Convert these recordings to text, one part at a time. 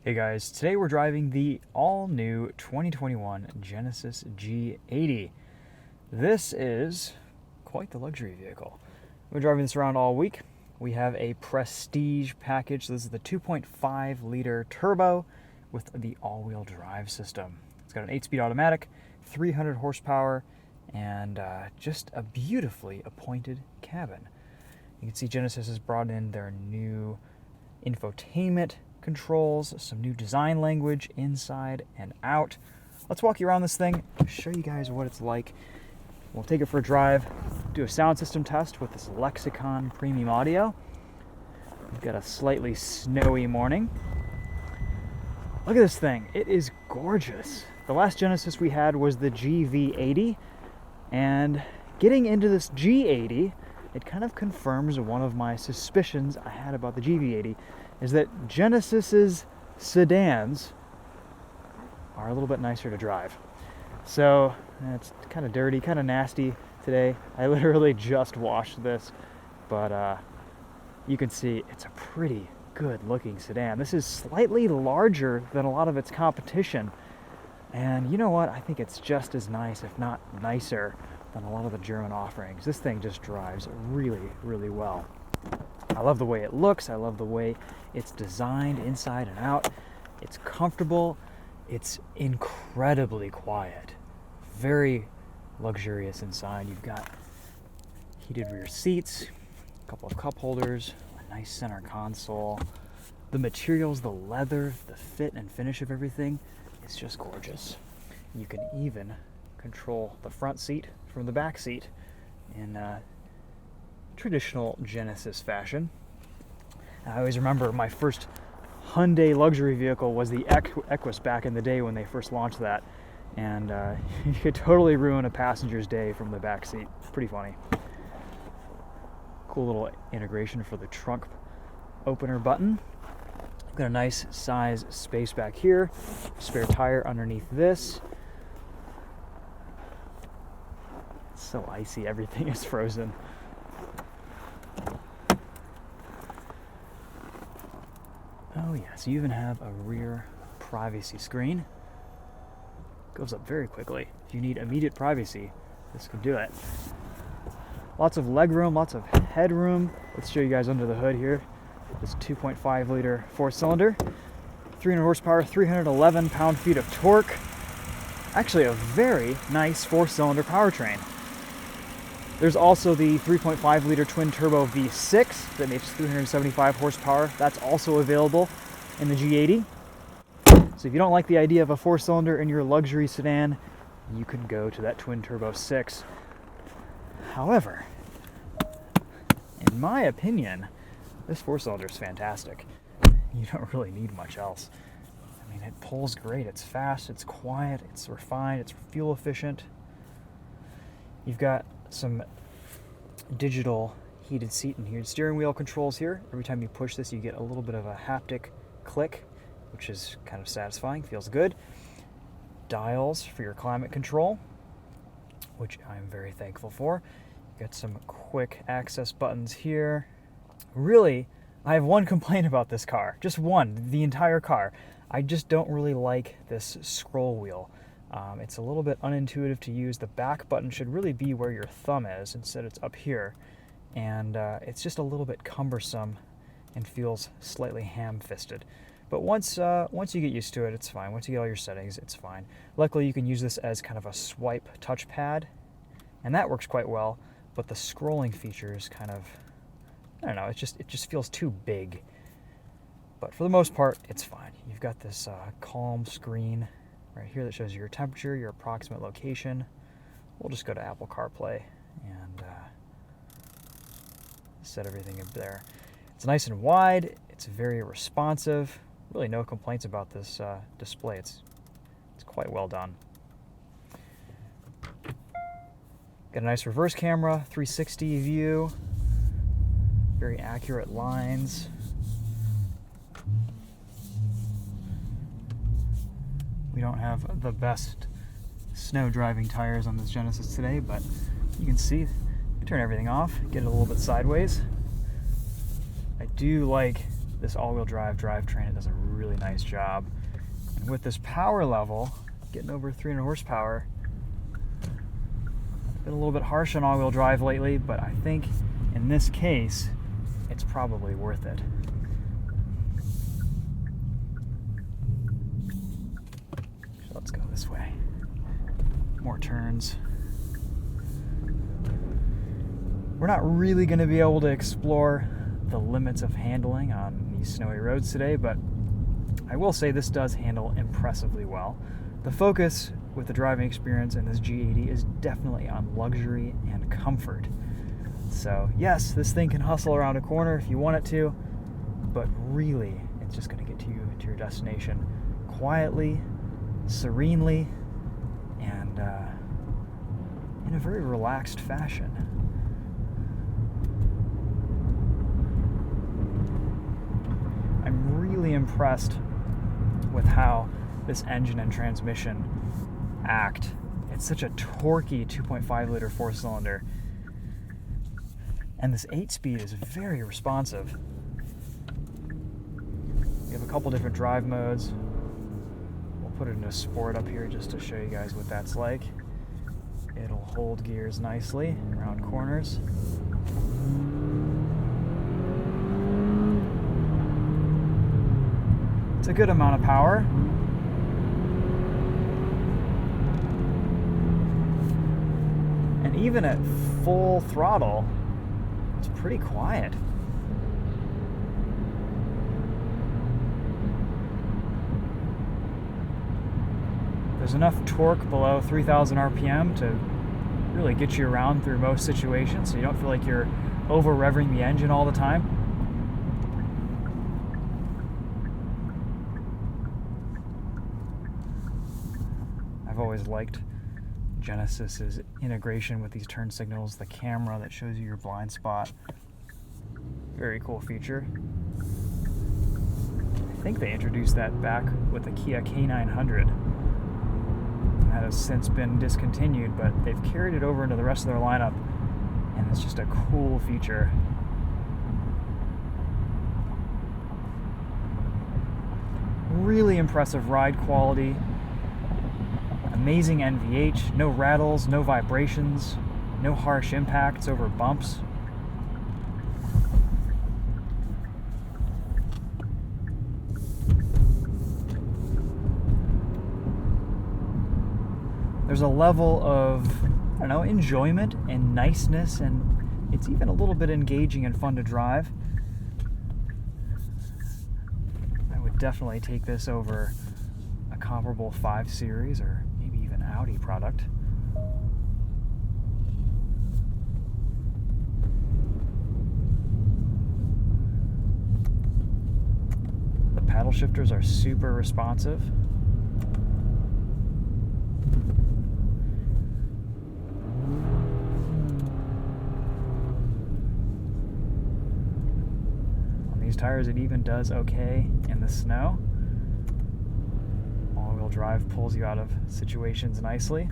Hey guys, today we're driving the all-new 2021 Genesis G80. This is quite the luxury vehicle. We're driving this around all week. We have a Prestige package. This is the 2.5 liter turbo with the all-wheel drive system. It's got an 8-speed automatic, 300 horsepower, and just a beautifully appointed cabin. You can see Genesis has brought in their new infotainment controls, some new design language inside and out. Let's walk you around this thing, show you guys what it's like. We'll take it for a drive, do a sound system test with this Lexicon premium audio. We've got a slightly snowy morning. Look at this thing, it is gorgeous. The last Genesis we had was the GV80, and getting into this G80, it kind of confirms one of my suspicions I had about the GV80, is that Genesis's sedans are a little bit nicer to drive. So it's kind of dirty, kind of nasty today. I literally just washed this, but you can see it's a pretty good looking sedan. This is slightly larger than a lot of its competition. And you know what? I think it's just as nice, if not nicer, than a lot of the German offerings. This thing just drives really, really well. I love the way it looks. I love the way it's designed inside and out. It's comfortable. It's incredibly quiet. Very luxurious inside. You've got heated rear seats, a couple of cup holders, a nice center console. The materials, the leather, the fit and finish of everything is just gorgeous. You can even control the front seat from the back seat in traditional Genesis fashion. I always remember my first Hyundai luxury vehicle was the Equus back in the day when they first launched that, and you could totally ruin a passenger's day from the back seat. Pretty funny. Cool little integration for the trunk opener button. Got a nice size space back here, spare tire underneath this. It's so icy, everything is frozen. Oh yeah, so you even have a rear privacy screen. Goes up very quickly. If you need immediate privacy, this can do it. Lots of legroom, lots of headroom. Let's show you guys under the hood here. This 2.5 liter 4-cylinder, 300 horsepower, 311 pound-feet of torque. Actually a very nice 4-cylinder powertrain. There's also the 3.5 liter twin turbo V6 that makes 375 horsepower. That's also available in the G80. So if you don't like the idea of a 4-cylinder in your luxury sedan, you can go to that twin turbo 6. However, in my opinion, this 4-cylinder is fantastic. You don't really need much else. I mean, it pulls great. It's fast, it's quiet, it's refined, it's fuel efficient. You've got some digital heated seat and heated steering wheel controls here. Every time you push this, you get a little bit of a haptic click, which is kind of satisfying, feels good. Dials for your climate control, which I'm very thankful for. You've got some quick access buttons here. Really, I have one complaint about this car, just one, the entire car. I just don't really like this scroll wheel. It's a little bit unintuitive to use. The back button should really be where your thumb is. Instead it's up here. And it's just a little bit cumbersome and feels slightly ham-fisted. But once you get used to it, it's fine. Once you get all your settings, it's fine. Luckily, you can use this as kind of a swipe touchpad, and that works quite well. But the scrolling feature is kind of, I don't know, it just feels too big. But for the most part, it's fine. You've got this calm screen right here that shows your temperature, your approximate location. We'll just go to Apple CarPlay and set everything up there. It's nice and wide. It's very responsive. Really no complaints about this display. It's quite well done. Got a nice reverse camera, 360 view. Very accurate lines. We don't have the best snow driving tires on this Genesis today, but you can see, turn everything off, get it a little bit sideways. I do like this all-wheel drive drivetrain, it does a really nice job. And with this power level, getting over 300 horsepower, been a little bit harsh on all-wheel drive lately, but I think in this case, it's probably worth it. So let's go this way. More turns. We're not really going to be able to explore the limits of handling on these snowy roads today, but I will say this does handle impressively well. The focus with the driving experience in this G80 is definitely on luxury and comfort. So yes, this thing can hustle around a corner if you want it to, but really it's just going to get you to your destination quietly, serenely, and in a very relaxed fashion. I'm really impressed with how this engine and transmission act. It's such a torquey 2.5 liter 4-cylinder, and this 8-speed is very responsive. You have a couple different drive modes. We'll put it into sport up here just to show you guys what that's like. It'll hold gears nicely around corners. It's a good amount of power. And even at full throttle, it's pretty quiet. There's enough torque below 3,000 RPM to really get you around through most situations, so you don't feel like you're over-revving the engine all the time. I've always liked Genesis's integration with these turn signals, the camera that shows you your blind spot. Very cool feature. I think they introduced that back with the Kia K900. That has since been discontinued, but they've carried it over into the rest of their lineup, and it's just a cool feature. Really impressive ride quality. Amazing NVH, no rattles, no vibrations, no harsh impacts over bumps. There's a level of, I don't know, enjoyment and niceness, and it's even a little bit engaging and fun to drive. I would definitely take this over a comparable 5 Series or maybe even Audi product. The paddle shifters are super responsive. Tires, it even does okay in the snow. All-wheel drive pulls you out of situations nicely.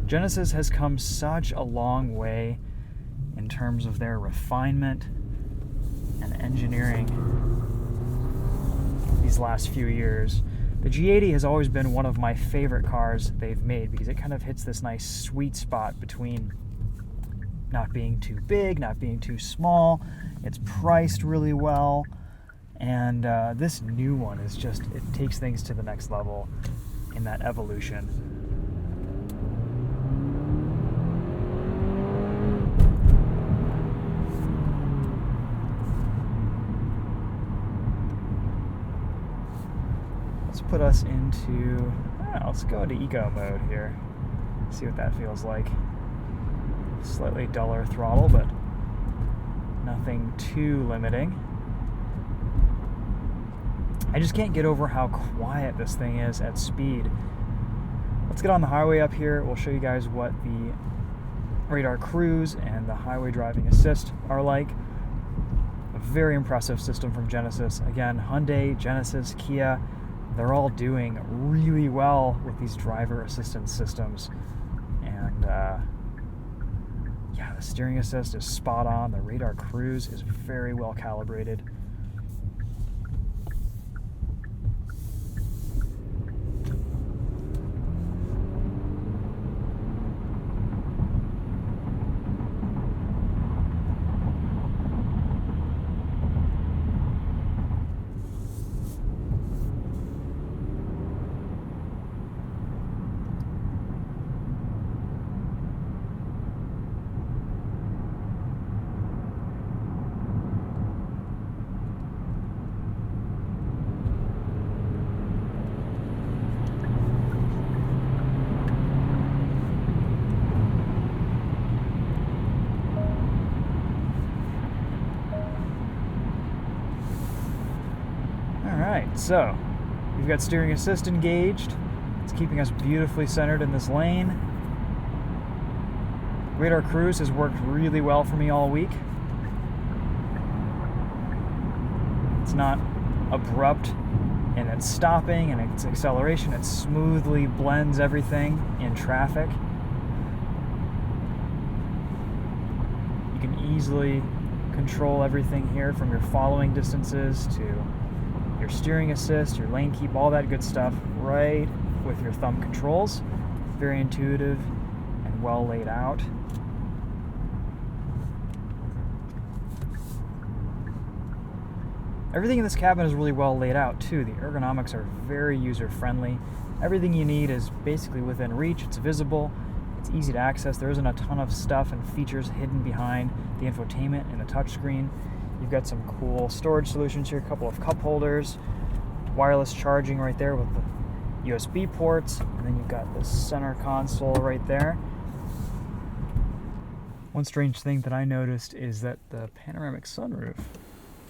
Genesis has come such a long way in terms of their refinement and engineering these last few years. The G80 has always been one of my favorite cars they've made because it kind of hits this nice sweet spot between not being too big, not being too small. It's priced really well, and this new one is just, it takes things to the next level in that evolution. Put us into, let's go into eco mode here, see what that feels like. Slightly duller throttle, but nothing too limiting. I just can't get over how quiet this thing is at speed. Let's get on the highway up here. We'll show you guys what the radar cruise and the highway driving assist are like. A very impressive system from Genesis. Again, Hyundai, Genesis, Kia, they're all doing really well with these driver assistance systems. And yeah, the steering assist is spot on. The radar cruise is very well calibrated. Alright, so we've got steering assist engaged. It's keeping us beautifully centered in this lane. Radar cruise has worked really well for me all week. It's not abrupt in its stopping and its acceleration. It smoothly blends everything in traffic. You can easily control everything here, from your following distances to your steering assist, your lane keep, all that good stuff, right with your thumb controls. Very intuitive and well laid out. Everything in this cabin is really well laid out too. The ergonomics are very user-friendly. Everything you need is basically within reach. It's visible. It's easy to access. There isn't a ton of stuff and features hidden behind the infotainment and the touchscreen. You've got some cool storage solutions here, a couple of cup holders, wireless charging right there with the USB ports, and then you've got the center console right there. One strange thing that I noticed is that the panoramic sunroof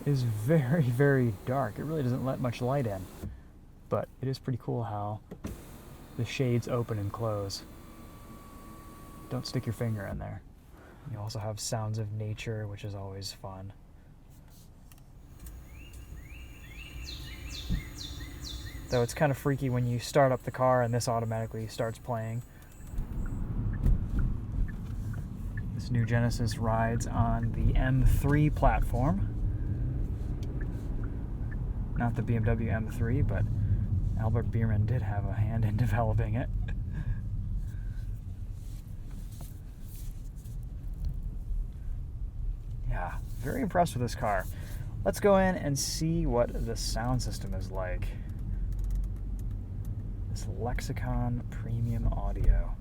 is very, very dark. It really doesn't let much light in, but it is pretty cool how the shades open and close. Don't stick your finger in there. You also have sounds of nature, which is always fun. Though it's kind of freaky when you start up the car and this automatically starts playing. This new Genesis rides on the M3 platform. Not the BMW M3, but Albert Biermann did have a hand in developing it. Yeah, very impressed with this car. Let's go in and see what the sound system is like. This Lexicon premium audio.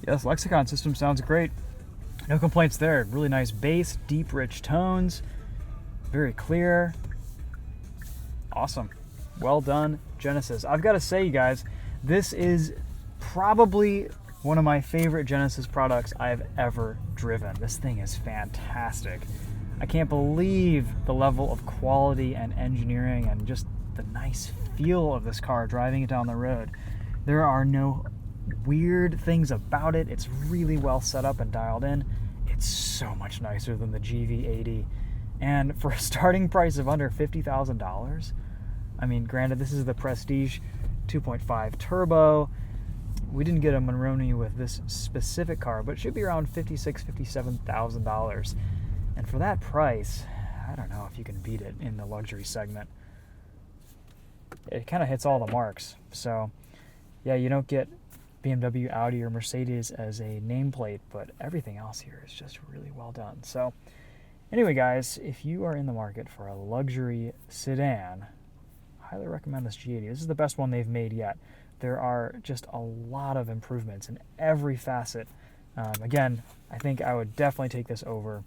Yeah, this Lexicon system sounds great. No complaints there. Really nice bass, deep, rich tones, very clear. Awesome. Well done, Genesis. I've got to say, you guys, this is probably one of my favorite Genesis products I've ever driven. This thing is fantastic. I can't believe the level of quality and engineering and just the nice feel of this car driving it down the road. There are no weird things about it. It's really well set up and dialed in. It's so much nicer than the GV80. And for a starting price of under $50,000, I mean, granted, this is the Prestige 2.5 turbo. We didn't get a Monroney with this specific car, but it should be around $56,000, $57,000. And for that price, I don't know if you can beat it in the luxury segment. It kind of hits all the marks. So, yeah, you don't get BMW, Audi, or Mercedes as a nameplate, but everything else here is just really well done. So, anyway, guys, if you are in the market for a luxury sedan, I highly recommend this G80. This is the best one they've made yet. There are just a lot of improvements in every facet. Again, I think I would definitely take this over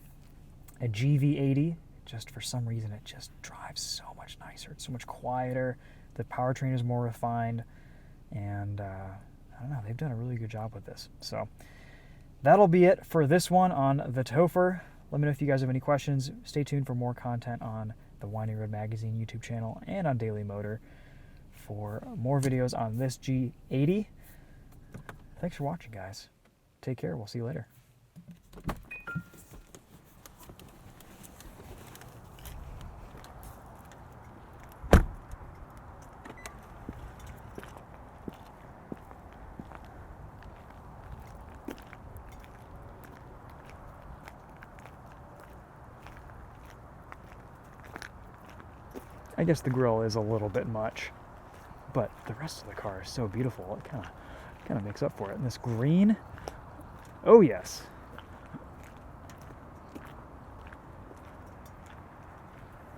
a GV80. Just for some reason, it just drives so much nicer. It's so much quieter. The powertrain is more refined. And I don't know, they've done a really good job with this. So that'll be it for this one on TheTopher. Let me know if you guys have any questions. Stay tuned for more content on the Winding Road Magazine YouTube channel and on Daily Motor for more videos on this G80. Thanks for watching, guys. Take care. We'll see you later. I guess the grill is a little bit much, but the rest of the car is so beautiful. It kind of makes up for it. And this green, oh yes.